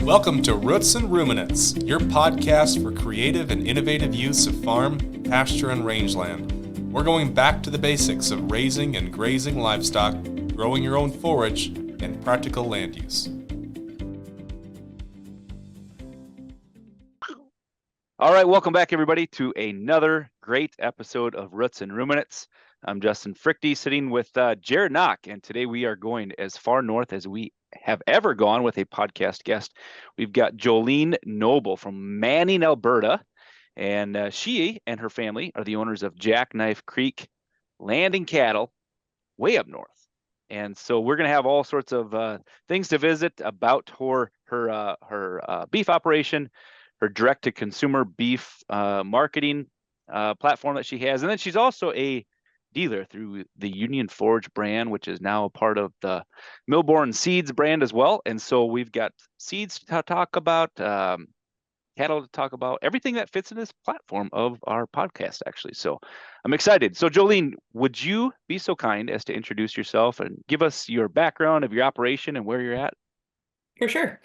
Welcome to Roots and Ruminants, your podcast for creative and innovative use of farm, pasture, and rangeland. We're going back to the basics of raising and grazing livestock, growing your own forage, and practical land use. All right, welcome back, everybody, to another great episode of Roots and Ruminants. I'm Justin Frichty, sitting with Jared Knock, and today we are going as far north as we have ever gone with a podcast guest. We've got Jolene Noble from Manning, Alberta, and she and her family are the owners of Jackknife Creek Land Cattle way up north. And so we're going to have all sorts of things to visit about her beef operation, her direct-to-consumer beef marketing platform that she has. And then she's also a dealer through the Union Forage brand, which is now a part of the Millborn Seeds brand as well. And so we've got seeds to talk about, cattle to talk about, everything that fits in this platform of our podcast, actually. So I'm excited. So Jolene, would you be so kind as to introduce yourself and give us your background of your operation and where you're at? For sure.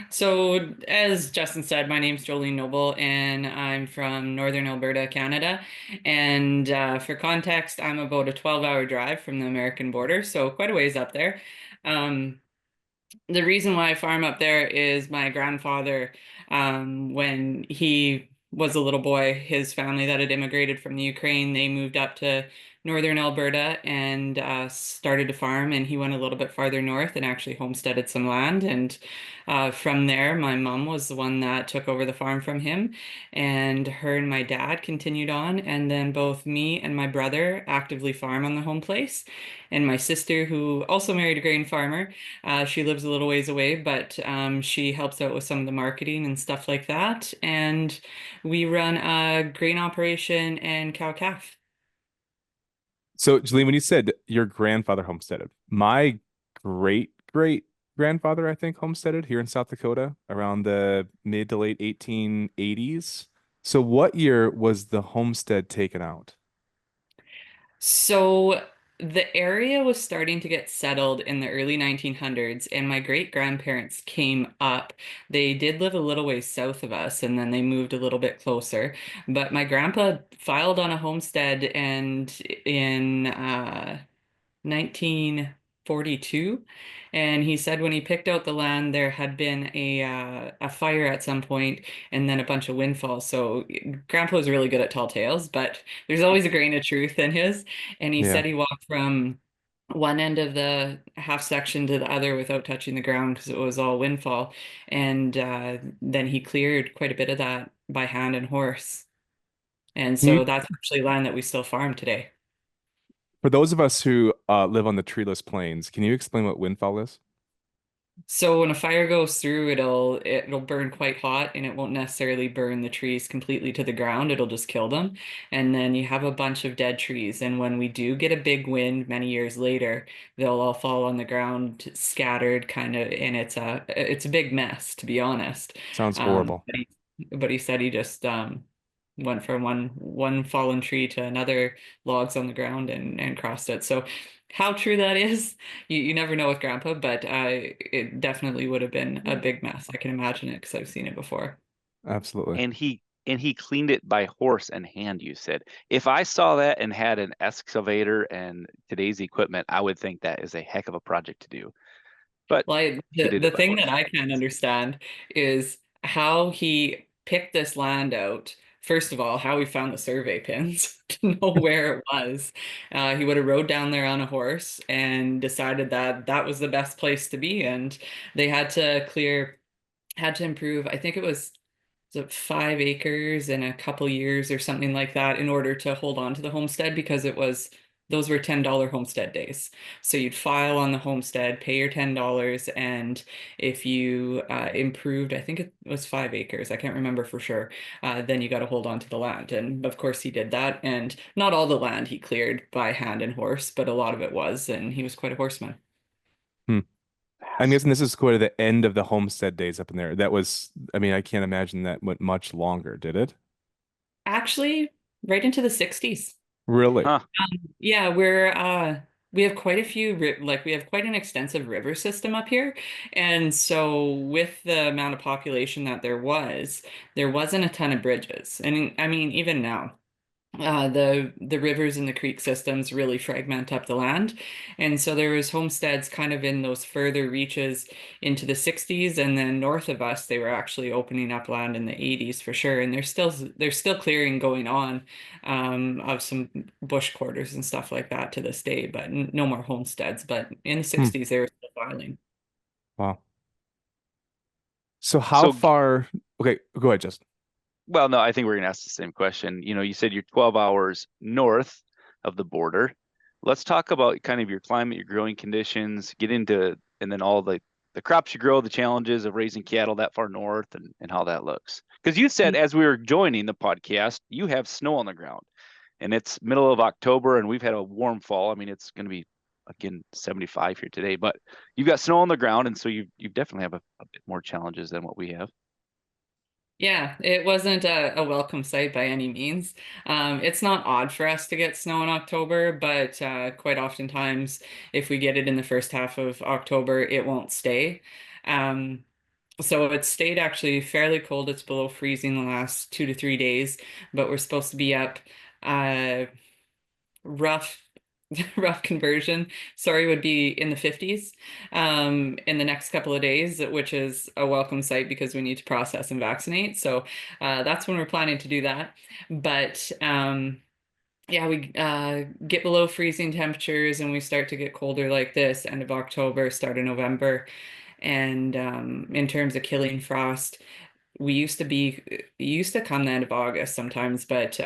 So, as Justin said, my name's Jolene Noble, and I'm from Northern Alberta, Canada. And for context, I'm about a 12-hour drive from the American border, so quite a ways up there. The reason why I farm up there is my grandfather, when he was a little boy, his family that had immigrated from the Ukraine, they moved up to northern Alberta and started to farm, and he went a little bit farther north and actually homesteaded some land. And from there, my mom was the one that took over the farm from him, and her and my dad continued on. And then both me and my brother actively farm on the home place. And my sister, who also married a grain farmer, she lives a little ways away, but she helps out with some of the marketing and stuff like that. And we run a grain operation and cow-calf. So, Jolene, when you said your grandfather homesteaded, my great grandfather, I think, homesteaded here in South Dakota around the mid to late 1880s. So, what year was the homestead taken out? So the area was starting to get settled in the early 1900s, and my great grandparents came up. They did live a little ways south of us, and then they moved a little bit closer. But my grandpa filed on a homestead, and in 1942, and he said when he picked out the land there had been a fire at some point and then a bunch of windfalls. So grandpa was really good at tall tales, but there's always a grain of truth in his. And he Yeah, said he walked from one end of the half section to the other without touching the ground because it was all windfall. And then he cleared quite a bit of that by hand and horse. And Can you, so that's actually land that we still farm today. for those of us who live on the treeless plains, can you explain what windfall is? So when a fire goes through, it'll burn quite hot, and it won't necessarily burn the trees completely to the ground. It'll just kill them. And then you have a bunch of dead trees. And when we do get a big wind many years later, they'll all fall on the ground, scattered kind of, and it's a big mess, to be honest. Sounds Um, horrible. but he said he just went from one fallen tree to another, logs on the ground, and crossed it. So how true that is, you never know with Grandpa, but it definitely would have been a big mess. I can imagine it because I've seen it before. Absolutely. And he cleaned it by horse and hand, you said. If I saw that and had an excavator and today's equipment, I would think that is a heck of a project to do. But Well, he the did the it by thing horse. that I can't understand is how he picked this land out. First of all, how he found the survey pins to know where it was. He would have rode down there on a horse and decided that that was the best place to be, and they had to improve. I think it was 5 acres in a couple years or something like that in order to hold on to the homestead because those were $10 homestead days. So you'd file on the homestead, pay your $10, and if you improved, I think it was 5 acres, I can't remember for sure, then you got to hold on to the land. And of course he did that, and not all the land he cleared by hand and horse, but a lot of it was, and he was quite a horseman. Hmm. I'm guessing this is quite the end of the homestead days up in there. That was, I mean, I can't imagine that went much longer, did it? Actually, right into the 60s. Really? Huh. Yeah, We have quite a few, like we have quite an extensive river system up here. And so with the amount of population that there wasn't a ton of bridges. And I mean, even now, the rivers and the creek systems really fragment up the land. And so there was homesteads kind of in those further reaches into the 60s, and then north of us they were actually opening up land in the 80s for sure. And there's still clearing going on of some bush quarters and stuff like that to this day, but no more homesteads. But in the Hmm. 60s they were still filing. Wow. So how So, far? Okay, go ahead, Justin. well, no, I think we're going to ask the same question. You said you're 12 hours north of the border. Let's talk about kind of your climate, your growing conditions, get into, and then all the crops you grow, the challenges of raising cattle that far north, and how that looks. Because you said as we were joining the podcast, you have snow on the ground, and it's middle of October, and we've had a warm fall. I mean, it's going to be again 75 here today, but you've got snow on the ground, and so you definitely have a bit more challenges than what we have. Yeah, it wasn't a welcome sight by any means. It's not odd for us to get snow in October, but quite oftentimes, if we get it in the first half of October, it won't stay. Um, so it's stayed actually fairly cold. It's below freezing the last 2 to 3 days, but we're supposed to be up uh, rough rough conversion, sorry, would be in the 50s in the next couple of days, which is a welcome sight because we need to process and vaccinate. So that's when we're planning to do that. But yeah, we get below freezing temperatures and we start to get colder like this end of October, start of November. And in terms of killing frost, it used to come the end of August sometimes, but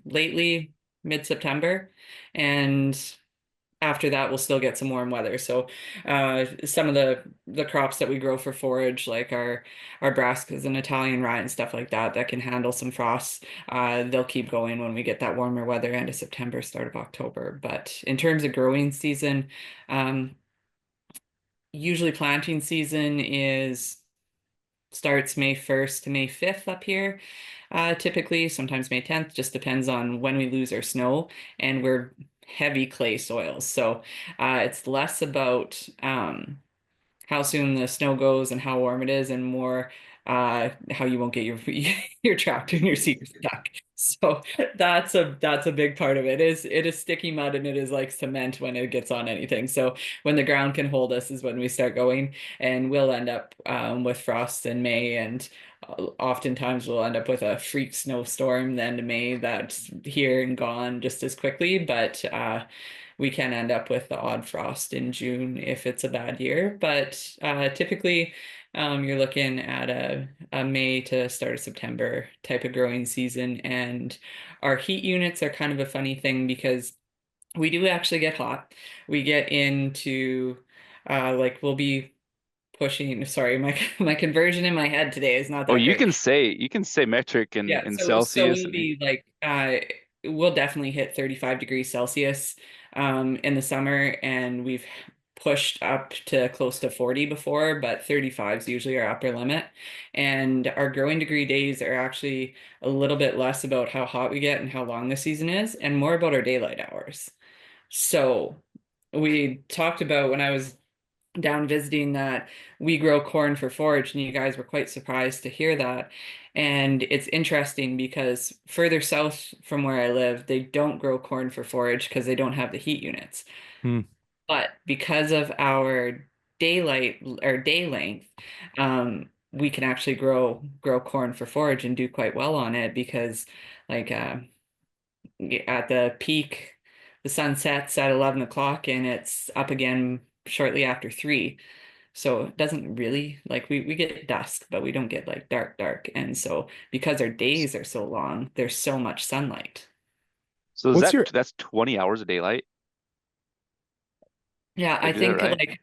lately mid-September, and after that we'll still get some warm weather. So some of the crops that we grow for forage, like our brassicas and Italian rye and stuff like that, that can handle some frost, they'll keep going when we get that warmer weather end of September, start of October. But in terms of growing season, um, usually planting season is starts May 1st to May 5th up here. Typically, sometimes May 10th, just depends on when we lose our snow, and we're heavy clay soils. So it's less about how soon the snow goes and how warm it is, and more how you won't get your your tractor and your seeder stuck. So that's a big part of it. It is sticky mud and it is like cement when it gets on anything. So when the ground can hold us is when we start going, and we'll end up with frosts in May, and oftentimes we'll end up with a freak snowstorm the end of May that's here and gone just as quickly. But we can end up with the odd frost in June if it's a bad year. But typically, you're looking at a May to start of September type of growing season. And our heat units are kind of a funny thing because we do actually get hot. We get into like we'll be pushing, sorry, my conversion in my head today is not Oh, that great. you can say metric Yeah, in so Celsius. we'll be like we'll definitely hit 35 degrees Celsius in the summer, and we've pushed up to close to 40 before, but 35 is usually our upper limit. And our growing degree days are actually a little bit less about how hot we get and how long the season is, and more about our daylight hours. So we talked about when I was down visiting that we grow corn for forage, and you guys were quite surprised to hear that. And it's interesting because further south from where I live, they don't grow corn for forage because they don't have the heat units. Hmm. But because of our daylight or day length, we can actually grow corn for forage and do quite well on it because like at the peak, the sun sets at 11 o'clock and it's up again shortly after 3. So it doesn't really like we get dusk, but we don't get like dark, dark. And so because our days are so long, there's so much sunlight. So What's your that's 20 hours of daylight? Yeah, Did I I do that think right? like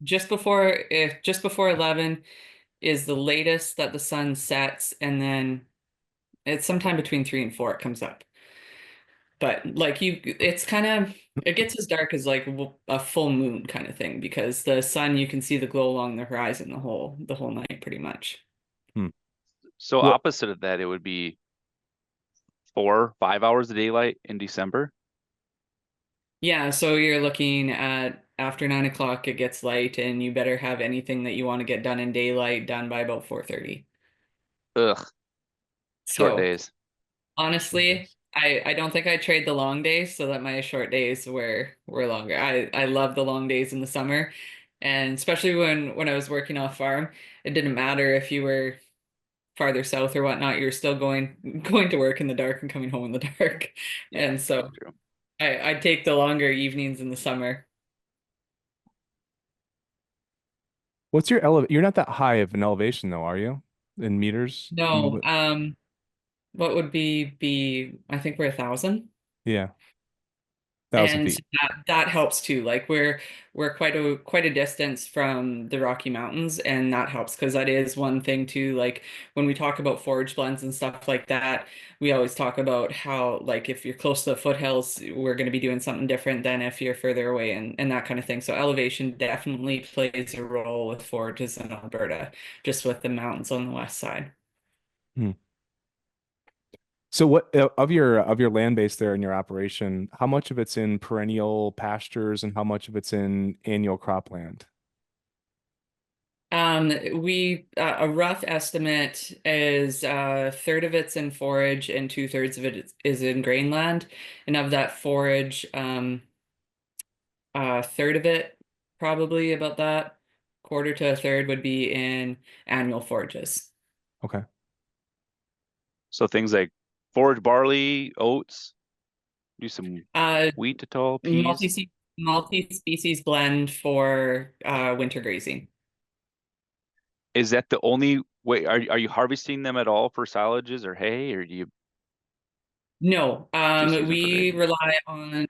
just before 11 is the latest that the sun sets, and then it's sometime between 3 and 4 it comes up. But like it's kind of it gets as dark as like a full moon kind of thing because the sun you can see the glow along the horizon the whole night pretty much. hmm. So What opposite of that, it would be 4, 5 hours of daylight in December. Yeah, so you're looking at after 9 o'clock, it gets light, and you better have anything that you want to get done in daylight done by about 4:30. Ugh, short So days. honestly, I don't think I trade the long days so that my short days were longer. I love the long days in the summer, and especially when I was working off farm, it didn't matter if you were farther south or whatnot, you were still going to work in the dark and coming home in the dark. Yeah, And so true. I'd take the longer evenings in the summer. What's your You're not that high of an elevation though, are you? In meters? No, what would be I think we're 1,000. Yeah, 1,000 And feet. that helps too. Like we're quite a distance from the Rocky Mountains, and that helps because that is one thing too. Like when we talk about forage blends and stuff like that, we always talk about how like if you're close to the foothills, we're going to be doing something different than if you're further away and that kind of thing. So elevation definitely plays a role with forages in Alberta, just with the mountains on the west side. Hmm. So what of your land base there in your operation, how much of it's in perennial pastures and how much of it's in annual cropland? A rough estimate is a third of it's in forage and two-thirds of it is in grain land. And of that forage, a third of it, probably about that, quarter to a third would be in annual forages. Okay. So things like forage barley, oats, do some Uh, wheat at all, peas. multi multi-species blend for winter grazing. Is that the only way? Are you harvesting them at all for silages or hay, or do you No, just use them for we grazing? rely on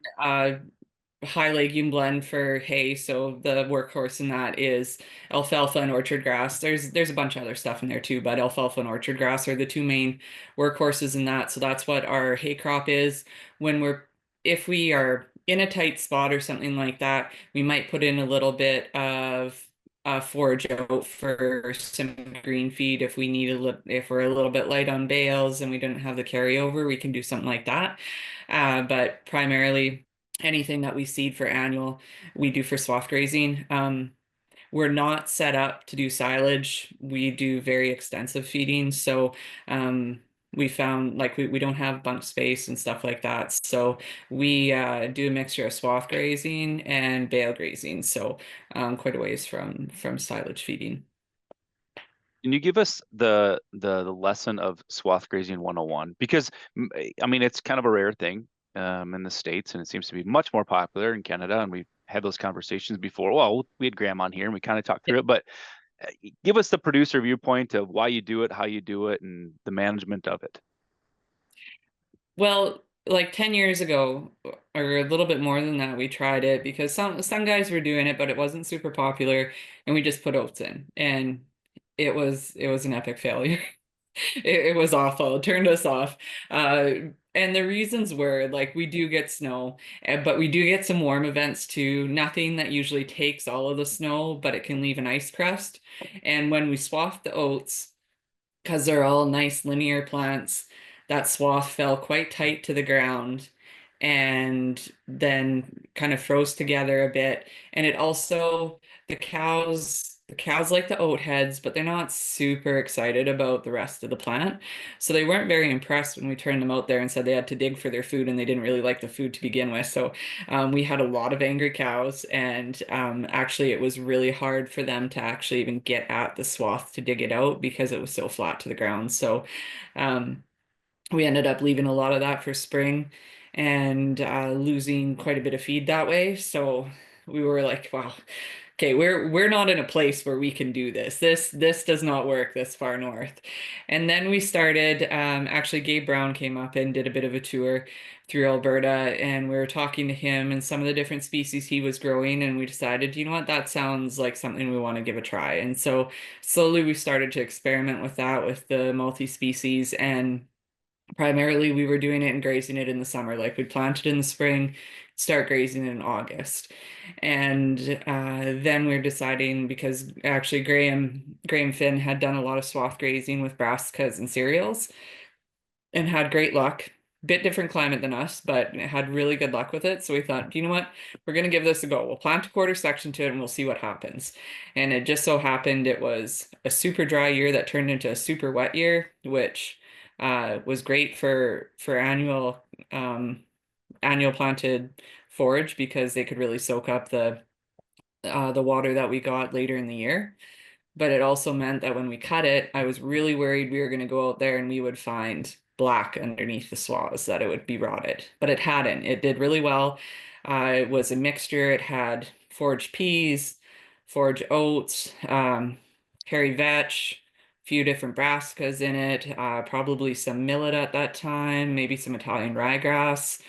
high legume blend for hay. So the workhorse in that is alfalfa and orchard grass. There's a bunch of other stuff in there too, but alfalfa and orchard grass are the two main workhorses in that. So that's what our hay crop is. When we're if we are in a tight spot or something like that, we might put in a little bit of forage out for some green feed if we need if we're a little bit light on bales and we don't have the carryover, we can do something like that. But primarily anything that we seed for annual, we do for swath grazing. We're not set up to do silage. We do very extensive feeding. So we found like we don't have bunk space and stuff like that. So we do a mixture of swath grazing and bale grazing. So quite a ways from silage feeding. Can you give us the lesson of swath grazing 101? Because I mean, it's kind of a rare thing in the States, and it seems to be much more popular in Canada. And we've had those conversations before. Well, we had Graham on here, and we kind of talked through it. But give us the producer viewpoint of why you do it, how you do it, and the management of it. Well, like 10 years ago, or a little bit more than that, we tried it because some guys were doing it, but it wasn't super popular, and we just put oats in, and it was an epic failure. It was awful. It turned us off. And the reasons were like we do get snow, but we do get some warm events too. Nothing that usually takes all of the snow, but it can leave an ice crust. And when we swath the oats, because they're all nice linear plants, that swath fell quite tight to the ground and then kind of froze together a bit. And it also, the cows like the oat heads, but they're not super excited about the rest of the plant. So they weren't very impressed when we turned them out there and said they had to dig for their food and they didn't really like the food to begin with. So we had a lot of angry cows, and actually, it was really hard for them to actually even get at the swath to dig it out because it was so flat to the ground. So um, we ended up leaving a lot of that for spring and losing quite a bit of feed that way. So we were like, wow, okay, we're not in a place where we can do this. This does not work this far north. And then we started, actually Gabe Brown came up and did a bit of a tour through Alberta, and we were talking to him and some of the different species he was growing, and we decided, you know what, that sounds like something we want to give a try. And so slowly we started to experiment with that with the multi-species, and primarily, we were doing it and grazing it in the summer. Like we planted in the spring, start grazing in August. And then we're deciding because actually Graham Finn had done a lot of swath grazing with brassicas and cereals and had great luck. bit different climate than us, but had really good luck with it. So we thought, you know what, we're going to give this a go. We'll plant a quarter section to it and we'll see what happens. And it just so happened it was a super dry year that turned into a super wet year, which was great for annual planted forage because they could really soak up the water that we got later in the year. But it also meant that when we cut it, I was really worried we were going to go out there and we would find black underneath the swaths, that it would be rotted. But it hadn't. It did really well. It was a mixture. It had foraged peas, foraged oats, hairy vetch, a few different brassicas in it, probably some millet at that time, maybe some Italian ryegrass,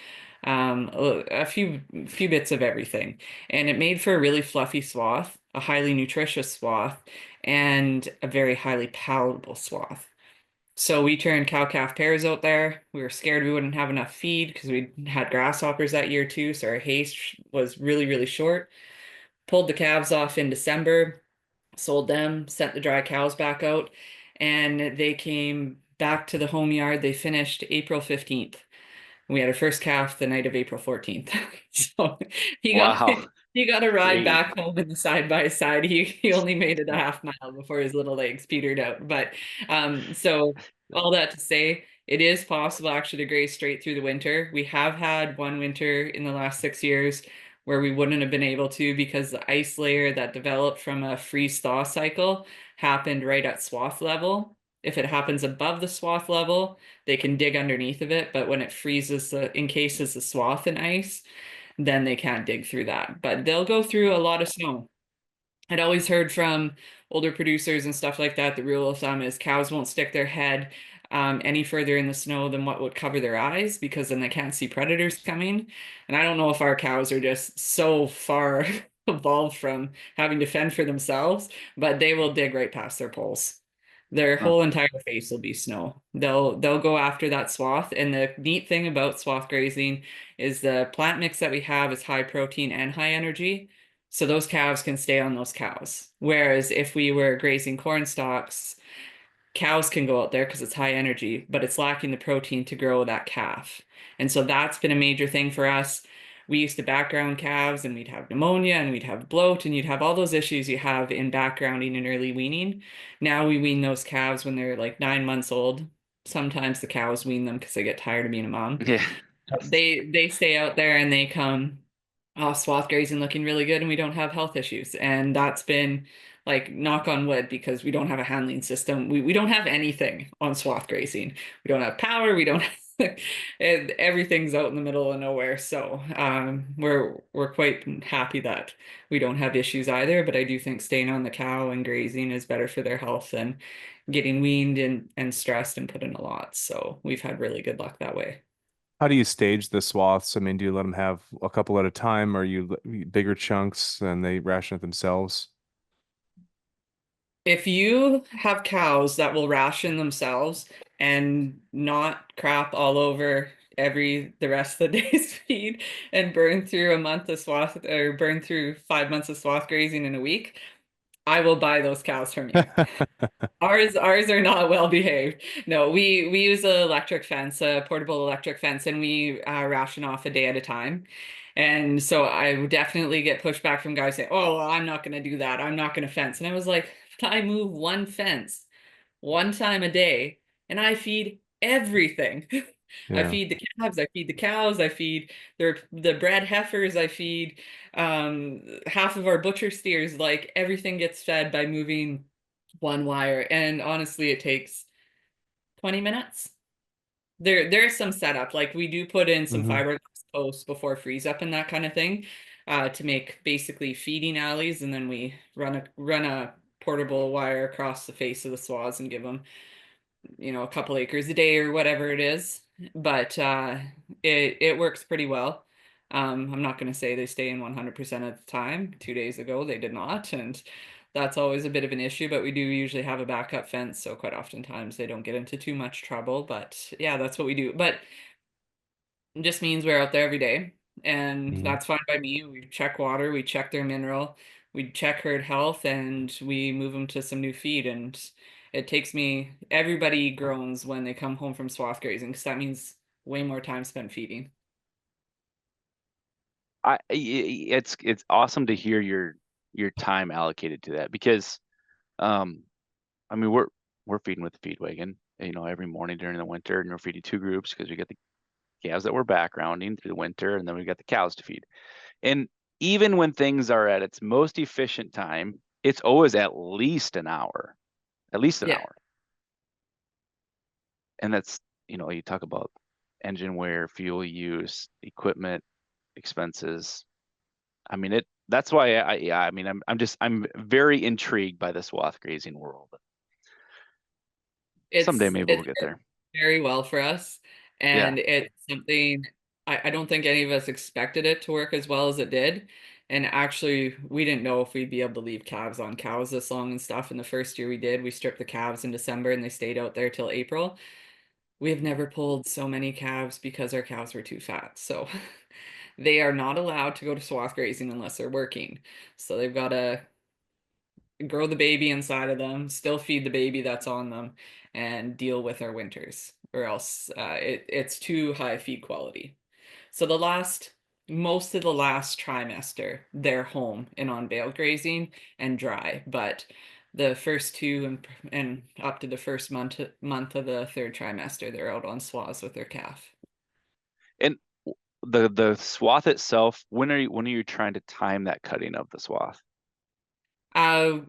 a few bits of everything. And it made for a really fluffy swath, a highly nutritious swath, and a very highly palatable swath. So we turned cow-calf pairs out there. We were scared we wouldn't have enough feed because we had grasshoppers that year too, so our hay was really, really short. Pulled the calves off in December, sold them, sent the dry cows back out, and they came back to the home yard. They finished April 15th. We had our first calf the night of April 14th. So he got Wow. he got a ride Great. back home in the side by side. He only made it a half mile before his little legs petered out. But so all that to say, it is possible actually to graze straight through the winter. We have had one winter in the last 6 years where we wouldn't have been able to because the ice layer that developed from a freeze thaw cycle happened right at swath level. If it happens above the swath level, they can dig underneath of it, but when it freezes encases the swath in ice, then they can't dig through that. But they'll go through a lot of snow. I'd always heard from older producers and stuff like that, the rule of thumb is cows won't stick their head any further in the snow than what would cover their eyes because then they can't see predators coming. And I don't know if our cows are just so far evolved from having to fend for themselves, but they will dig right past their poles. Their Huh. whole entire face will be snow. They'll go after that swath. And the neat thing about swath grazing is the plant mix that we have is high protein and high energy. So those calves can stay on those cows. Whereas if we were grazing corn stalks, cows can go out there because it's high energy, but it's lacking the protein to grow that calf. And so that's been a major thing for us. We used to background calves and we'd have pneumonia and we'd have bloat and you'd have all those issues you have in backgrounding and early weaning. Now we wean those calves when they're like 9 months old. Sometimes the cows wean them because they get tired of being a mom. Yeah. They stay out there and they come off swath grazing looking really good and we don't have health issues. And that's been like knock on wood because we don't have a handling system. We don't have anything on swath grazing. We don't have power. We don't have everything's out in the middle of nowhere. So we're quite happy that we don't have issues either. But I do think staying on the cow and grazing is better for their health than getting weaned and stressed and put in a lot. So we've had really good luck that way. How do you stage the swaths? I mean, do you let them have a couple at a time, or you bigger chunks and they ration it themselves? If you have cows that will ration themselves and not crap all over the rest of the day's feed and burn through a month of swath or burn through 5 months of swath grazing in a week, I will buy those cows from you. Ours are not well behaved. No, we use an electric fence, a portable electric fence, and we ration off a day at a time. And so I would definitely get pushback from guys saying, "Oh, well, I'm not going to do that. I'm not going to fence." And I was like, "I move one fence one time a day, and I feed everything. I Yeah. feed the calves, I feed the cows, I feed the bred heifers, I feed half of our butcher steers. Like everything gets fed by moving one wire. And honestly, it takes 20 minutes. There's some setup. Like we do put in some Hmm. fiberglass posts before freeze up and that kind of thing, to make basically feeding alleys, and then we run a portable wire across the face of the swaths and give them a couple acres a day or whatever it is. But it works pretty well. I'm not going to say they stay in 100% of the time. 2 days ago, they did not, and that's always a bit of an issue, but we do usually have a backup fence, so quite oftentimes they don't get into too much trouble. But yeah, that's what we do. But it just means we're out there every day, and Hmm. that's fine by me. We check water, we check their mineral, we check herd health, and we move them to some new feed. And it takes me, everybody groans when they come home from swath grazing because that means way more time spent feeding. It's awesome to hear your time allocated to that, because I mean we're feeding with the feed wagon, every morning during the winter, and we're feeding two groups because we got the calves that we're backgrounding through the winter, and then we got the cows to feed. And even when things are at its most efficient time, it's always at least an hour, at least an Yeah, hour. And that's, you talk about engine wear, fuel use, equipment expenses. I mean, that's why yeah, I mean, I'm very intrigued by the swath grazing world. Someday maybe we'll it's get there. very well for us. Yeah. And it's something I don't think any of us expected it to work as well as it did. And actually, we didn't know if we'd be able to leave calves on cows this long and stuff. And the first year we did, we stripped the calves in December and they stayed out there till April. We have never pulled so many calves because our cows were too fat. So they are not allowed to go to swath grazing unless they're working. So they've got to grow the baby inside of them, still feed the baby that's on them, and deal with our winters, or else it's too high feed quality. So most of the last trimester, they're home and on bale grazing and dry, but the first two and up to the first month of the third trimester, they're out on swaths with their calf. And the swath itself, when are you trying to time that cutting of the swath? Uh,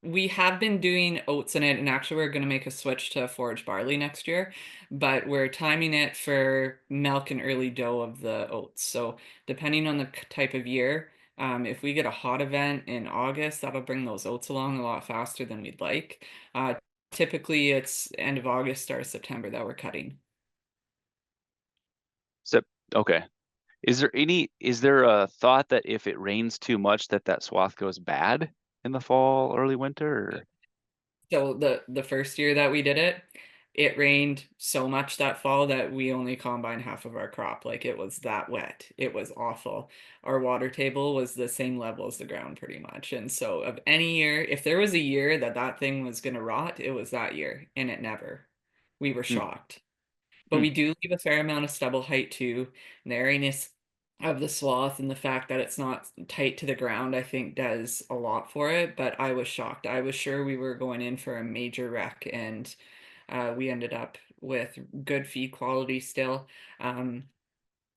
we have been doing oats in it, and actually we're going to make a switch to forage barley next year, but we're timing it for milk and early dough of the oats. So depending on the type of year, if we get a hot event in August, that'll bring those oats along a lot faster than we'd like. Typically it's end of August, start of September that we're cutting. So, okay. Is there a thought that if it rains too much that swath goes bad in the fall, early winter? Or... So the first year that we did it, it rained so much that fall that we only combined half of our crop. Like it was that wet. It was awful. Our water table was the same level as the ground pretty much. And so of any year, if there was a year that that thing was going to rot, it was that year, and it never. We were Hmm, shocked. But hmm. we do leave a fair amount of stubble height too. And the airiness of the swath and the fact that it's not tight to the ground, I think does a lot for it. But I was shocked. I was sure we were going in for a major wreck, and we ended up with good feed quality still. Um,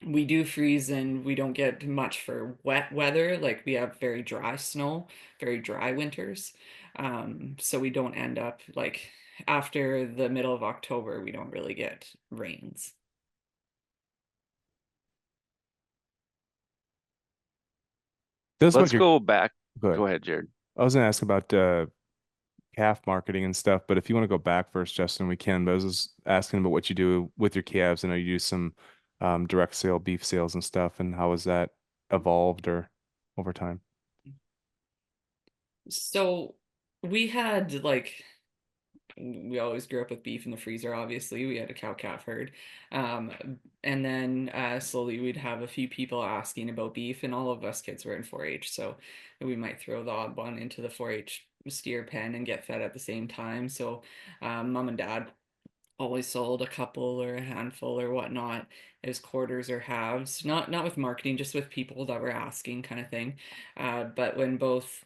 we do freeze and we don't get much for wet weather. Like we have very dry snow, very dry winters. So we don't end up like after the middle of October, we don't really get rains. This is what Let's you're go back. good. Go ahead, Jared. I was gonna ask about calf marketing and stuff, but if you want to go back first, Justin, we can. But I was just asking about what you do with your calves. I know you do some direct sale beef sales and stuff, and how has that evolved or over time? So we had like we always grew up with beef in the freezer, obviously. We had a cow calf herd. Um, and then slowly we'd have a few people asking about beef, and all of us kids were in 4-H. So we might throw the odd one into the 4-H steer pen and get fed at the same time. So mom and dad always sold a couple or a handful or whatnot as quarters or halves. Not with marketing, just with people that were asking kind of thing. But when both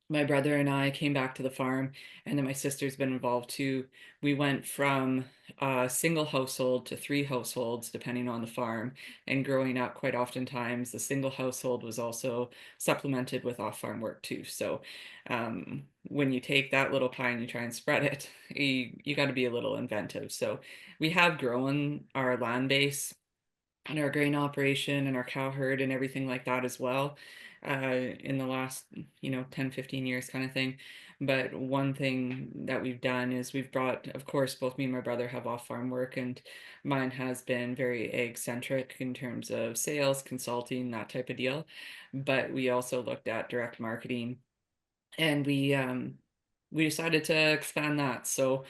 my brother and I came back to the farm, and then my sister's been involved too. We went from a single household to three households, depending on the farm. And growing up, quite oftentimes, the single household was also supplemented with off-farm work too. So, when you take that little pie and you try and spread it, you got to be a little inventive. So, we have grown our land base and our grain operation and our cow herd and everything like that as well in the last 10-15 years kind of thing. But one thing that we've done is we've brought, of course, both me and my brother have off farm work, and mine has been very egg centric in terms of sales, consulting, that type of deal. But we also looked at direct marketing, and we decided to expand that. So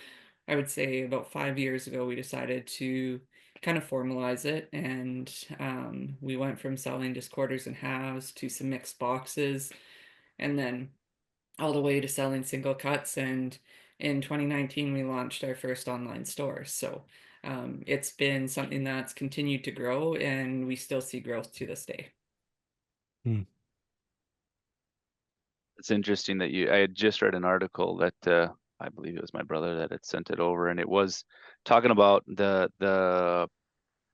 I would say about 5 years ago, we decided to kind of formalize it. And we went from selling just quarters and halves to some mixed boxes, and then all the way to selling single cuts. And in 2019, we launched our first online store. So It's been something that's continued to grow, and we still see growth to this day. It's interesting that I had just read an article that I believe it was my brother that had sent it over, and it was talking about the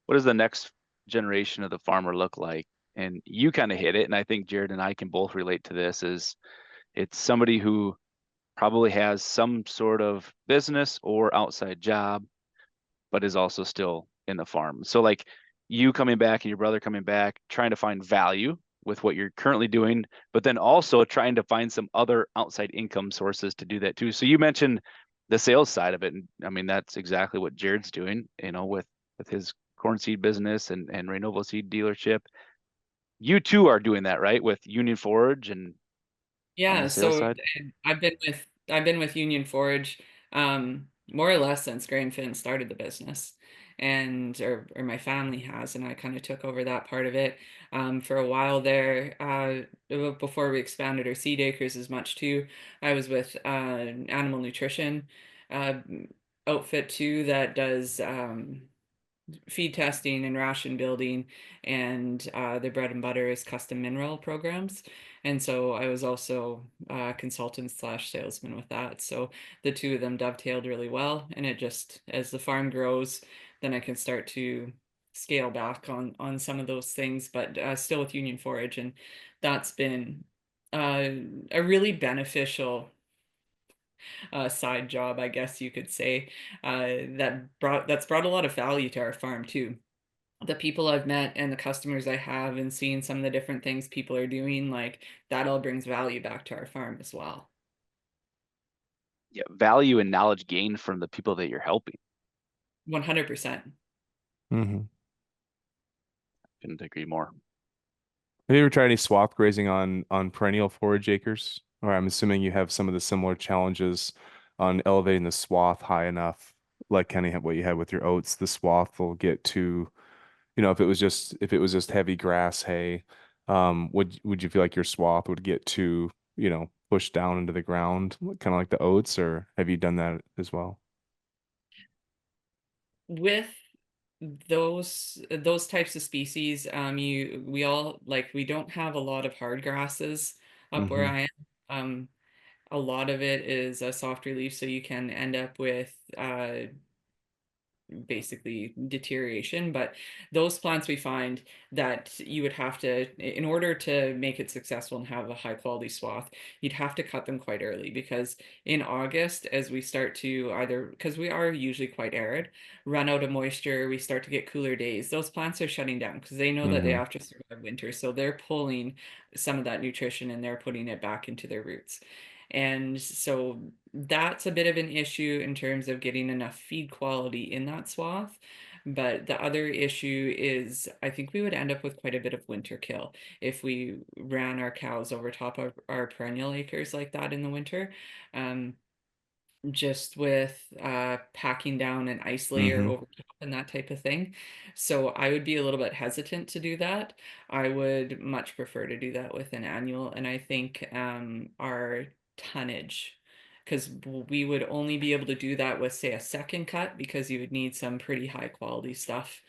what does the next generation of the farmer look like? And you kind of hit it, and I think Jared and I can both relate to this. Is it's somebody who probably has some sort of business or outside job, but is also still in the farm. So like you coming back and your brother coming back, trying to find value with what you're currently doing, but then also trying to find some other outside income sources to do that too. So you mentioned the sales side of it. And I mean, that's exactly what Jared's doing, with his corn seed business and renewable seed dealership. You too are doing that, right? With Union Forage and on the Yeah, sales so side. I've been with Union Forage more or less since Grain Fin started the business, and or my family has, and I kind of took over that part of it for a while there. Before we expanded our seed acres as much too, I was with animal nutrition uh, outfit too that does feed testing and ration building, and their bread and butter is custom mineral programs. And so I was also consultant slash salesman with that. So the two of them dovetailed really well, and it just, as the farm grows, then I can start to scale back on some of those things, but still with Union Forage, and that's been uh, a really beneficial side job, I guess you could say, that's brought a lot of value to our farm too. The people I've met and the customers I have, and seeing some of the different things people are doing, like that all brings value back to our farm as well. Yeah, value and knowledge gained from the people that you're helping. 100%. Mm-hmm. Couldn't agree more. Have you ever tried any swath grazing on perennial forage acres? Or I'm assuming you have some of the similar challenges on elevating the swath high enough, like kind of what you had with your oats. The swath will get to, if it was just heavy grass hay, would you feel like your swath would get to, pushed down into the ground, kind of like the oats, or have you done that as well? With those types of species, we don't have a lot of hard grasses up where Mm-hmm. I am. A lot of it is a soft relief, so you can end up with basically deterioration. But those plants, we find that you would have to, in order to make it successful and have a high quality swath, you'd have to cut them quite early, because in August, as we start to, either because we are usually quite arid, run out of moisture, we start to get cooler days, those plants are shutting down because they know that they Mm-hmm. have to survive winter, so they're pulling some of that nutrition and they're putting it back into their roots. And so that's a bit of an issue in terms of getting enough feed quality in that swath. But the other issue is, I think we would end up with quite a bit of winter kill if we ran our cows over top of our perennial acres like that in the winter. Um, just with packing down an ice layer Mm-hmm. over top and that type of thing. So I would be a little bit hesitant to do that. I would much prefer to do that with an annual, and I think our tonnage, because we would only be able to do that with, say, a second cut, because you would need some pretty high quality stuff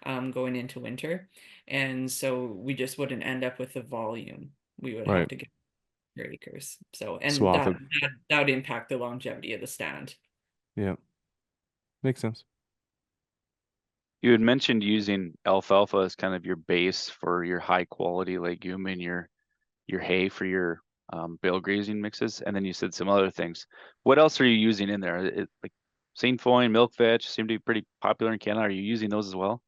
going into winter. And so we just wouldn't end up with the volume we would have Right. to get your acres. So, and Swath. that would impact the longevity of the stand. Yeah. Makes sense. You had mentioned using alfalfa as kind of your base for your high quality legume and your hay for your bale grazing mixes, and then you said some other things. What else are you using in there? Like sainfoin, milk vetch seem to be pretty popular in Canada. Are you using those as well?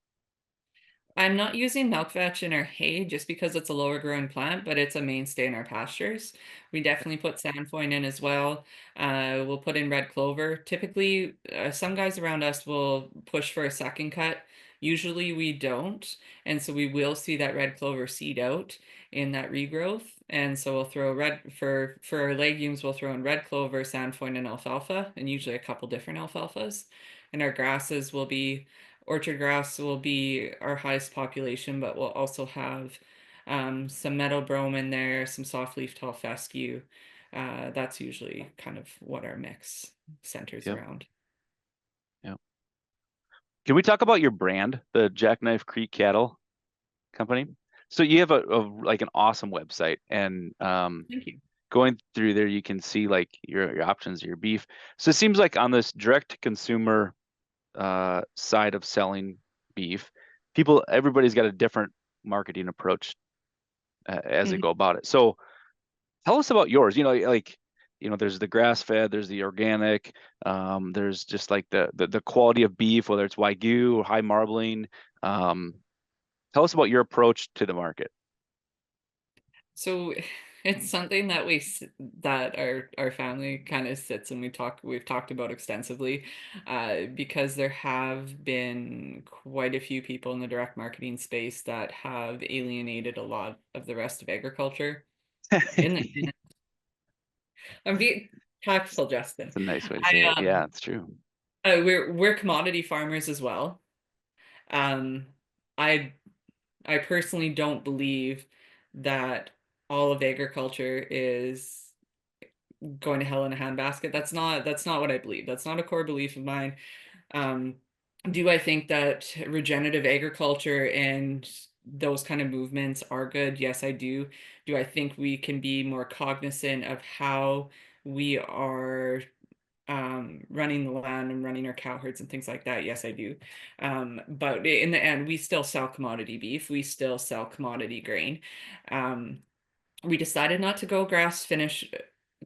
I'm not using milk vetch in our hay just because it's a lower growing plant, but it's a mainstay in our pastures. We definitely put sandfoin in as well. We'll put in red clover. Typically, some guys around us will push for a second cut. Usually we don't. And so we will see that red clover seed out in that regrowth. And so we'll throw for our legumes, we'll throw in red clover, sandfoin, and alfalfa, and usually a couple different alfalfas. And our grasses will be orchard grass will be our highest population, but we'll also have some meadow brome in there, some soft leaf tall fescue. That's usually kind of what our mix centers Yep. around. Yep. Can we talk about your brand, the Jackknife Creek Cattle Company? So you have like an awesome website, and Thank you. going through there, you can see like your options, your beef. So it seems like on this direct to consumer side of selling beef, everybody's got a different marketing approach as they Mhm. go about it. So tell us about yours. Like, there's the grass fed, there's the organic, there's just like the quality of beef, whether it's Wagyu or high marbling. Um, Tell us about your approach to the market. So it's something that that our family kind of sits and we've talked about extensively, because there have been quite a few people in the direct marketing space that have alienated a lot of the rest of agriculture. In I'm being tactful, Justin. It's a nice way to say I it. Yeah, it's true. we're commodity farmers as well. Um, I I personally don't believe that all of agriculture is going to hell in a handbasket. That's not what I believe. That's not a core belief of mine. Um, do I think that regenerative agriculture and those kind of movements are good? Yes, I do. Do I think we can be more cognizant of how we are running the land and running our cow herds and things like that? Yes, I do. But in the end, we still sell commodity beef. We still sell commodity grain. Um, we decided not to go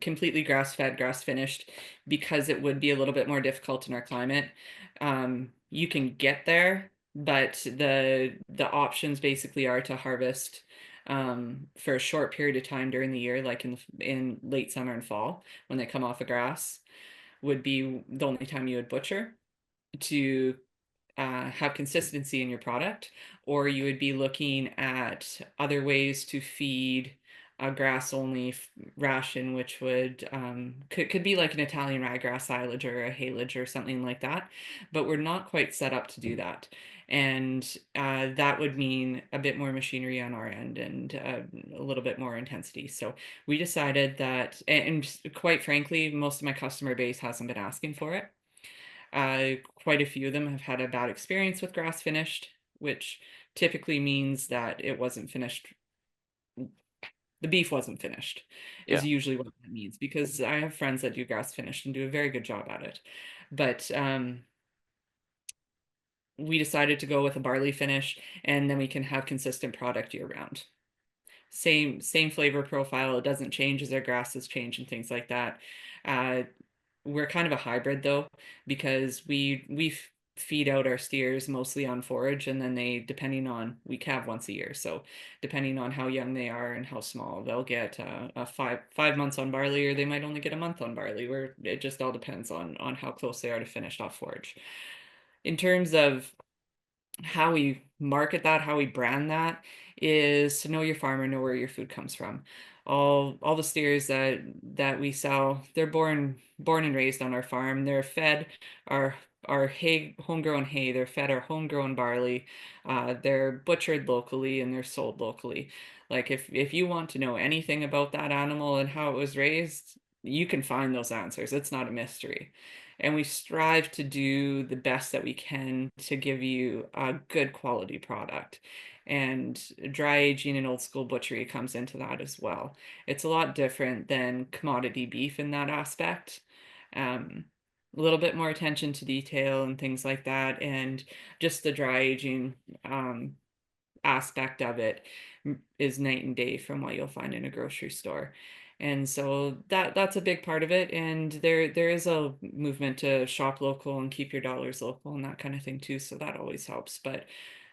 completely grass fed, grass finished, because it would be a little bit more difficult in our climate. You can get there, but the options basically are to harvest for a short period of time during the year, like in late summer and fall when they come off the grass, would be the only time you would butcher to have consistency in your product, or you would be looking at other ways to feed a grass only ration, which would could be like an Italian ryegrass silage or a haylage or something like that. But we're not quite set up to do that. And that would mean a bit more machinery on our end and a little bit more intensity. So we decided that, and quite frankly, most of my customer base hasn't been asking for it. Quite a few of them have had a bad experience with grass finished, which typically means that it wasn't finished. The beef wasn't finished, Yeah. is usually what that means, because I have friends that do grass finished and do a very good job at it. But we decided to go with a barley finish, and then we can have consistent product year round. Same flavor profile. It doesn't change as our grasses change and things like that. Uh, we're kind of a hybrid though, because we feed out our steers mostly on forage, and then they, depending on, we calve once a year, so depending on how young they are and how small, they'll get a 5 months on barley, or they might only get a month on barley, where it just all depends on how close they are to finished off forage. In terms of how we market that, how we brand that, is to know your farmer, know where your food comes from. All the steers that we sell, they're born and raised on our farm. They're fed our our hay, homegrown hay. They're fed our homegrown barley. They're butchered locally and they're sold locally. Like if you want to know anything about that animal and how it was raised, you can find those answers. It's not a mystery, and we strive to do the best that we can to give you a good quality product. And dry aging and old school butchery comes into that as well. It's a lot different than commodity beef in that aspect. Um, a little bit more attention to detail and things like that, and just the dry aging aspect of it is night and day from what you'll find in a grocery store. And so that's a big part of it. And there is a movement to shop local and keep your dollars local and that kind of thing too. So that always helps. But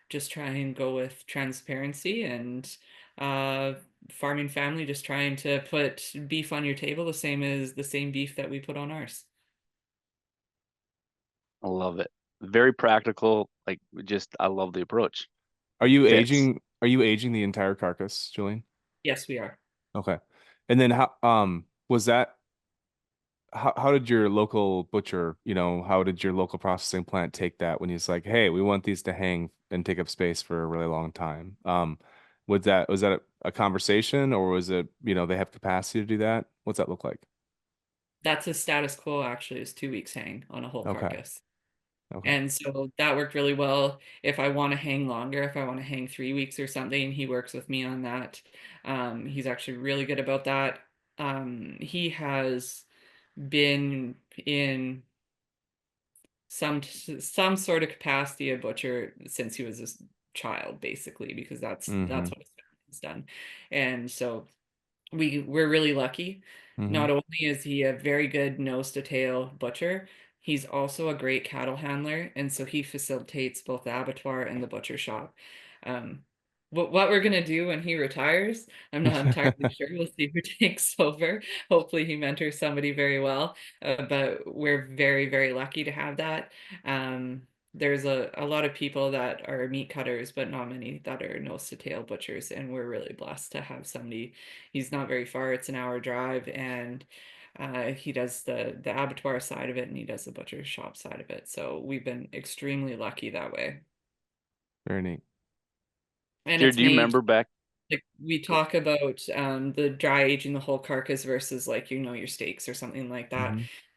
just try and go with transparency and uh farming family, just trying to put beef on your table the same as the same beef that we put on ours. I love it. Very practical. Like, just, I love the approach. Are you Fits. aging? Are you aging the entire carcass, Julian? Yes, we are. Okay. And then how was that how did your local butcher, how did your local processing plant take that when he's like, "Hey, we want these to hang and take up space for a really long time?" Was that a conversation, or was it, they have capacity to do that? What's that look like? That's a status quo actually, is 2 weeks hang on a whole Okay. carcass. Okay. And so that worked really well. If I want to hang longer, if I want to hang 3 weeks or something, he works with me on that. He's actually really good about that. He has been in some sort of capacity a butcher since he was a child, basically, because Mm-hmm. that's what his family's done. And so we're really lucky. Mm-hmm. Not only is he a very good nose to tail butcher, he's also a great cattle handler, and so he facilitates both the abattoir and the butcher shop. Um, what we're gonna do when he retires, I'm not entirely sure. We'll see who takes over. Hopefully, he mentors somebody very well. But we're very, very lucky to have that. There's a lot of people that are meat cutters, but not many that are nose to tail butchers, and we're really blessed to have somebody. He's not very far, it's an hour drive, and he does the abattoir side of it and he does the butcher shop side of it. So we've been extremely lucky that way. Very neat. And Jared, it's do you made, remember back? like, we talk about the dry aging the whole carcass versus, like, your steaks or something like that.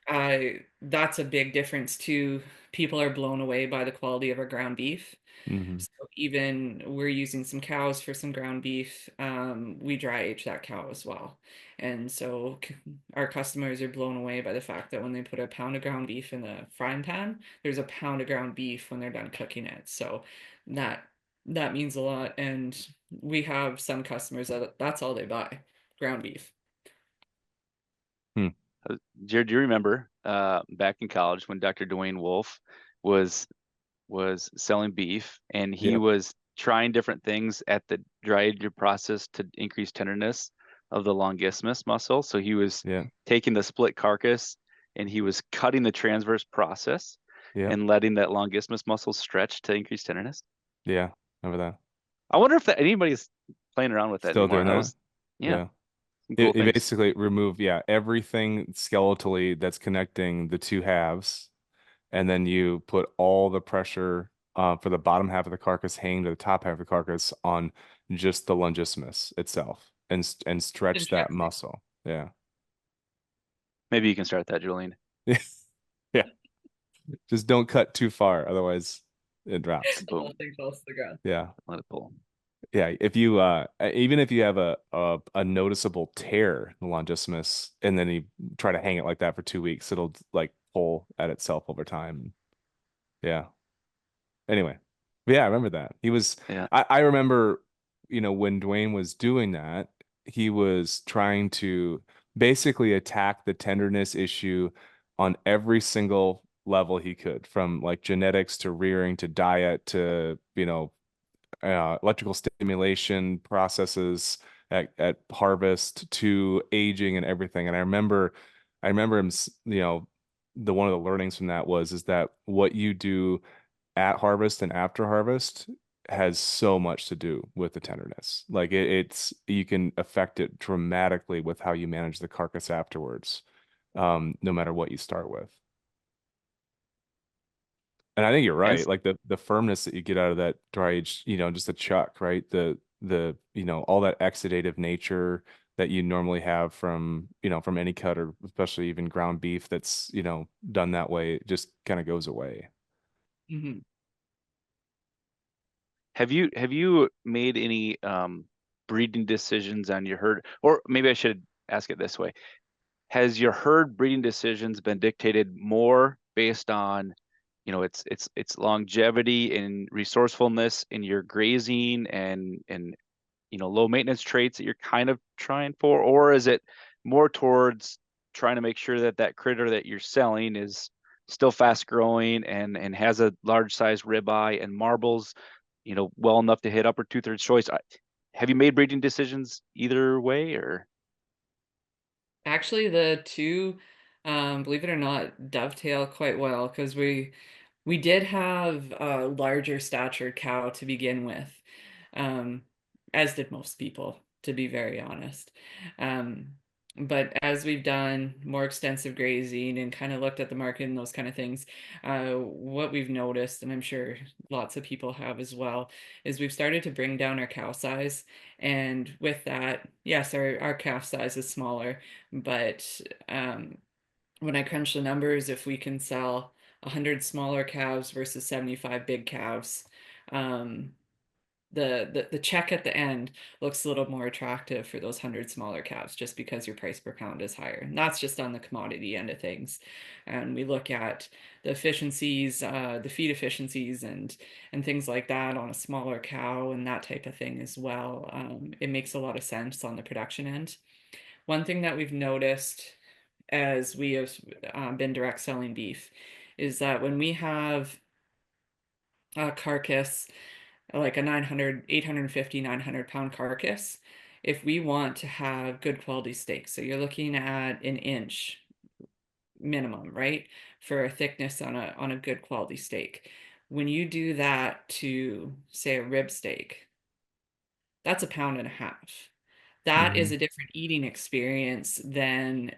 Mm-hmm. That's a big difference too. People are blown away by the quality of our ground beef. Mm-hmm. So even we're using some cows for some ground beef. We dry age that cow as well. And so our customers are blown away by the fact that when they put a pound of ground beef in the frying pan, there's a pound of ground beef when they're done cooking it. So that that means a lot. And we have some customers that that's all they buy, ground beef. Hmm. Jared, do you remember back in college when Dr. Dwayne Wolf was selling beef and he Yep. was trying different things at the dry aging process to increase tenderness of the longissimus muscle. So he was Yeah. taking the split carcass and he was cutting the transverse process Yep. and letting that longissimus muscle stretch to increase tenderness. Yeah. Remember that. I wonder if anybody's playing around with that Still anymore. doing That that? was, yeah, Yeah. some cool It things. basically remove, yeah, everything skeletally that's connecting the two halves, and then you put all the pressure for the bottom half of the carcass hanging to the top half of the carcass on just the longissimus itself, and stretch that Interesting. muscle. Yeah. Maybe you can start that, Jolene. Yeah. Just don't cut too far, otherwise it drops. The whole Boom. thing falls to the ground. Yeah. Let it pull. Yeah, if you even if you have a noticeable tear in the longissimus and then you try to hang it like that for 2 weeks, it'll like pull at itself over time. Yeah. Anyway, but yeah, I remember that. Yeah. I remember, when Dwayne was doing that, he was trying to basically attack the tenderness issue on every single level he could, from like genetics to rearing to diet to, electrical stimulation processes at harvest to aging and everything. And I remember him, the one of the learnings from that is that what you do at harvest and after harvest has so much to do with the tenderness. Like you can affect it dramatically with how you manage the carcass afterwards, no matter what you start with. And I think you're And right. Like the firmness that you get out of that dry age, just the chuck, right? All that exudative nature that you normally have from any cut, or especially even ground beef that's, done that way, it just kind of goes away. Hmm. have you made any breeding decisions on your herd? Or maybe I should ask it this way. Has your herd breeding decisions been dictated more based on, its longevity and resourcefulness in your grazing and low maintenance traits that you're kind of trying for? Or is it more towards trying to make sure that that critter that you're selling is still fast growing and has a large size ribeye and marbles, well enough to hit upper two-thirds choice? Have you made breeding decisions either way, or? Actually, the two, believe it or not, dovetail quite well because we did have a larger statured cow to begin with, um, as did most people, to be very honest. Um, but as we've done more extensive grazing and kind of looked at the market and those kind of things, what we've noticed, and I'm sure lots of people have as well, is we've started to bring down our cow size. And with that, yes, our calf size is smaller, but when I crunch the numbers, if we can sell 100 smaller calves versus 75 big calves. The check at the end looks a little more attractive for those 100 smaller calves just because your price per pound is higher. And that's just on the commodity end of things. And we look at the efficiencies, the feed efficiencies and things like that on a smaller cow and that type of thing as well. It makes a lot of sense on the production end. One thing that we've noticed as we have been direct selling beef is that when we have a carcass like a 900, 850, 900 pound carcass, if we want to have good quality steak, so you're looking at an inch minimum, right, for a thickness on a good quality steak. When you do that to say a rib steak, that's a pound and a half. That is Hmm. a different eating experience than,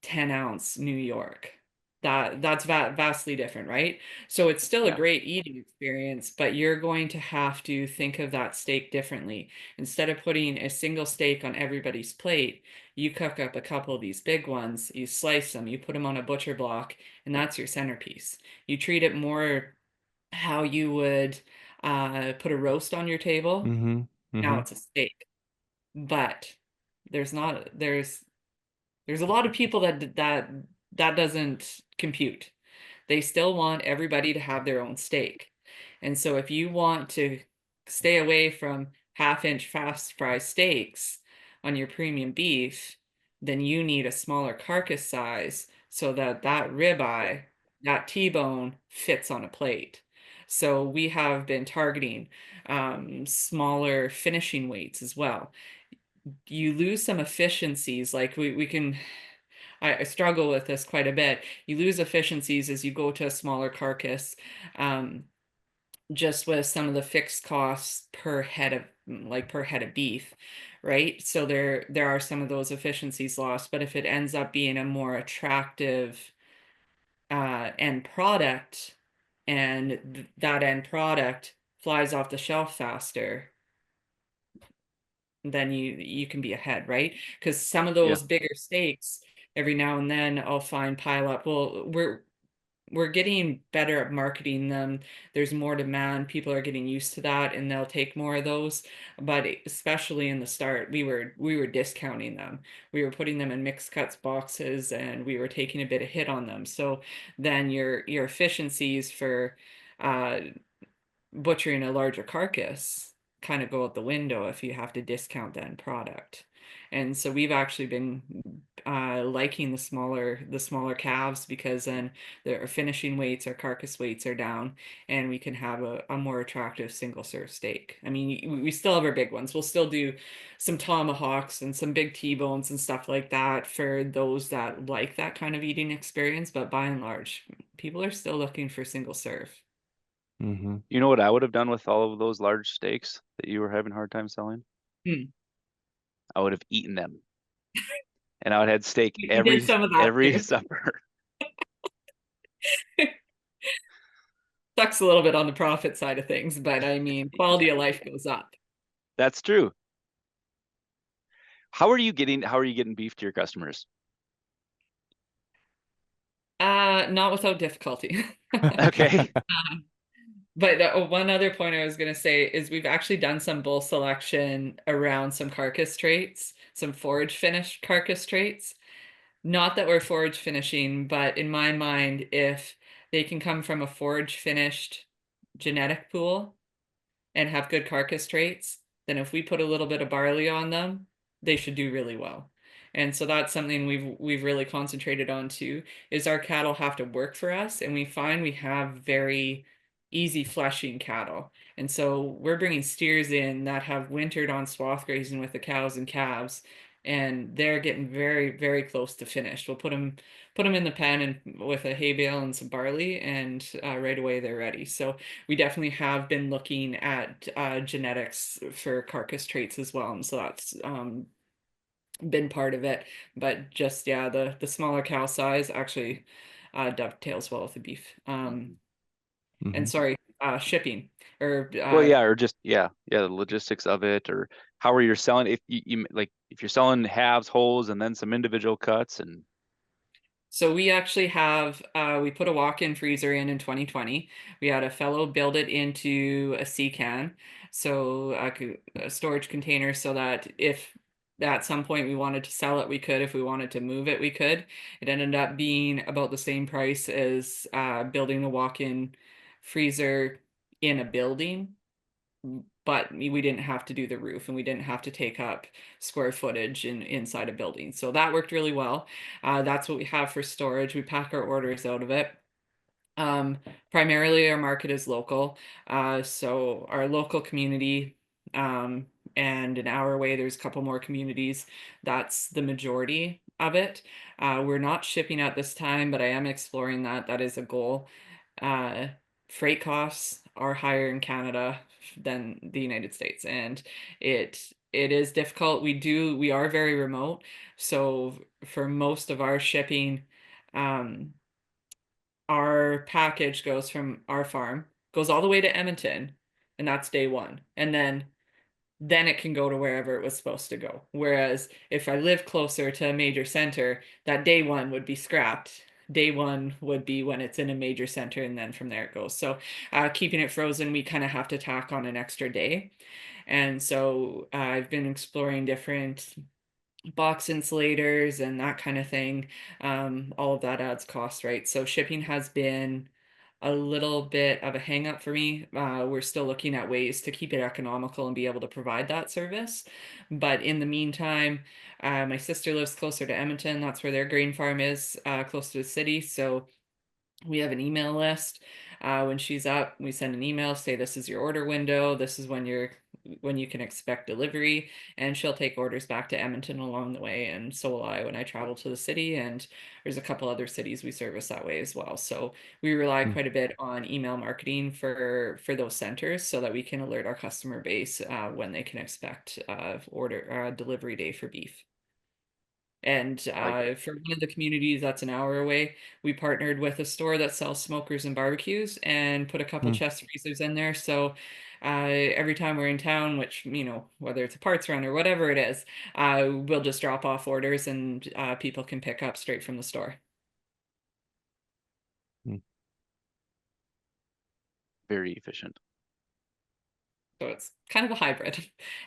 10-ounce New York. That's vastly different, right? So it's still a Yeah. great eating experience, but you're going to have to think of that steak differently. Instead of putting a single steak on everybody's plate, you cook up a couple of these big ones, you slice them, you put them on a butcher block, and that's your centerpiece. You treat it more how you would put a roast on your table. Hmm. Now Hmm. it's a steak, but there's a lot of people that doesn't compute. They still want everybody to have their own steak. And so if you want to stay away from half-inch fast fry steaks on your premium beef, then you need a smaller carcass size so that that ribeye, that T-bone fits on a plate. So we have been targeting smaller finishing weights as well. You lose some efficiencies, like we can I struggle with this quite a bit. You lose efficiencies as you go to a smaller carcass, um, just with some of the fixed costs per head of beef, right? So there are some of those efficiencies lost, but if it ends up being a more attractive end product, and that end product flies off the shelf faster, then you can be ahead, right? Because some of Yeah. those bigger steaks, every now and then I'll find pile up. Well, we're getting better at marketing them. There's more demand. People are getting used to that, and they'll take more of those. But especially in the start, we were discounting them. We were putting them in mixed cuts boxes, and we were taking a bit of hit on them. So then your efficiencies for uh, butchering a larger carcass kind of go out the window if you have to discount the end product. And so we've actually been liking the smaller calves because then their finishing weights or carcass weights are down and we can have a more attractive single serve steak. I mean, we still have our big ones. We'll still do some tomahawks and some big T-bones and stuff like that for those that like that kind of eating experience, but by and large, people are still looking for single serve. Hmm. You know what I would have done with all of those large steaks that you were having a hard time selling? Hmm. I would have eaten them, and I would have had steak You did every some of that every too. supper. Sucks a little bit on the profit side of things, but I mean, quality of life goes up. That's true. How are you getting beef to your customers? Not without difficulty. Okay. But one other point I was going to say is we've actually done some bull selection around some carcass traits, some forage finished carcass traits. Not that we're forage finishing, but in my mind, if they can come from a forage finished genetic pool, and have good carcass traits, then if we put a little bit of barley on them, they should do really well. And so that's something we've really concentrated on too, is our cattle have to work for us, and we find we have very easy fleshing cattle. And so we're bringing steers in that have wintered on swath grazing with the cows and calves, and they're getting very, very close to finished. We'll put them in the pen and with a hay bale and some barley, and right away they're ready. So we definitely have been looking at genetics for carcass traits as well, and so that's been part of it. But just yeah, the smaller cow size actually dovetails well with the beef. And Hmm. sorry, shipping or Well, yeah, or just yeah, the logistics of it, or how are you selling? If you like, if you're selling halves, wholes, and then some individual cuts, and So we actually have we put a walk-in freezer in 2020. We had a fellow build it into a sea can, so a storage container, so that if at some point we wanted to sell it, we could. If we wanted to move it, we could. It ended up being about the same price as building a walk-in freezer in a building, but we didn't have to do the roof and we didn't have to take up square footage inside a building. So that worked really well. That's what we have for storage. We pack our orders out of it. Um, Primarily our market is local. So our local community, um, and an hour away, there's a couple more communities. That's the majority of it. We're not shipping at this time, but I am exploring that. That is a goal. Uh, Freight costs are higher in Canada than the United States, and it is difficult. We are very remote, so for most of our shipping, um, our package goes from our farm, goes all the way to Edmonton, and that's day one. And then it can go to wherever it was supposed to go. Whereas if I live closer to a major center, that day one would be scrapped. Day one would be when it's in a major center, and then from there it goes. So keeping it frozen, we kind of have to tack on an extra day. And so I've been exploring different box insulators and that kind of thing. All of that adds cost, right? So shipping has been a little bit of a hang up for me. We're still looking at ways to keep it economical and be able to provide that service. But in the meantime, my sister lives closer to Edmonton. That's where their grain farm is, close to the city. So we have an email list. When she's up, we send an email, say this is your order window, this is when you can expect delivery, and she'll take orders back to Edmonton along the way, and so will I when I travel to the city. And there's a couple other cities we service that way as well. So we rely Hmm. quite a bit on email marketing for those centers so that we can alert our customer base when they can expect order delivery day for beef. And I like it. for one of the communities that's an hour away, we partnered with a store that sells smokers and barbecues and put a couple Hmm. chest freezers in there. So every time we're in town, which, whether it's a parts run or whatever it is, we'll just drop off orders and people can pick up straight from the store. Hmm. Very efficient. So it's kind of a hybrid.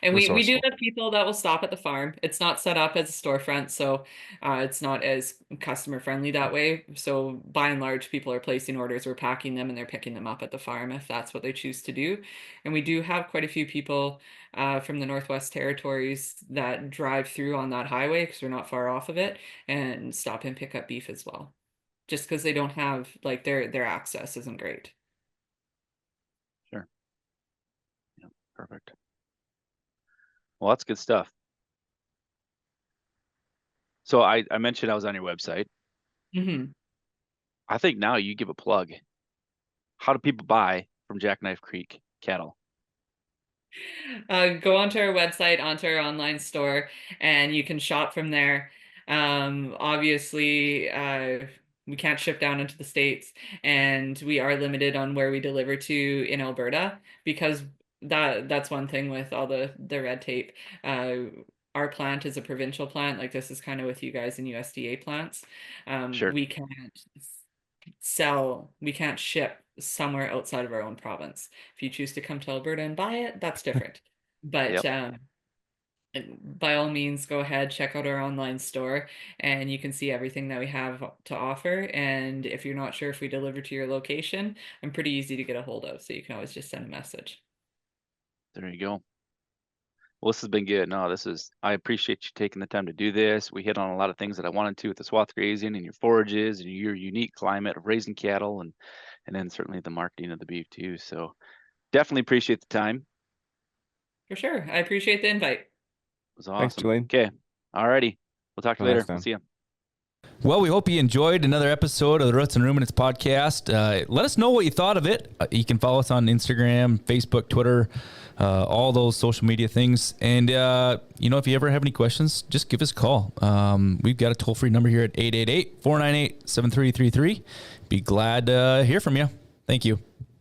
And we do Resourceful. have people that will stop at the farm. It's not set up as a storefront, so it's not as customer friendly that way. So by and large, people are placing orders, we're packing them, and they're picking them up at the farm if that's what they choose to do. And we do have quite a few people from the Northwest Territories that drive through on that highway because we're not far off of it and stop and pick up beef as well. Just because they don't have like their access isn't great. Sure. Yeah, perfect. Well, that's good stuff. So I mentioned I was on your website. Hmm. I think now you give a plug. How do people buy from Jackknife Creek cattle? Go onto our website, onto our online store, and you can shop from there. Obviously, we can't ship down into the States, and we are limited on where we deliver to in Alberta because that's one thing with all the red tape. Uh, our plant is a provincial plant, like this is kind of with you guys in USDA plants. Sure. We can't we can't ship somewhere outside of our own province. If you choose to come to Alberta and buy it, that's different. But Yep. by all means, go ahead, check out our online store, and you can see everything that we have to offer. And if you're not sure if we deliver to your location, I'm pretty easy to get a hold of, so you can always just send a message. There you go. Well, this has been good. No, I appreciate you taking the time to do this. We hit on a lot of things that I wanted to with the swath grazing and your forages and your unique climate of raising cattle and then certainly the marketing of the beef too. So definitely appreciate the time. It For sure. I appreciate the invite. was Thanks, awesome. Jolene. Okay. All righty. We'll talk to you Until later. next We'll time. see you. Well, we hope you enjoyed another episode of the Roots and Ruminants podcast. Let us know what you thought of it. You can follow us on Instagram, Facebook, Twitter, all those social media things. And, if you ever have any questions, just give us a call. We've got a toll-free number here at 888-498-7333. Be glad to hear from you. Thank you.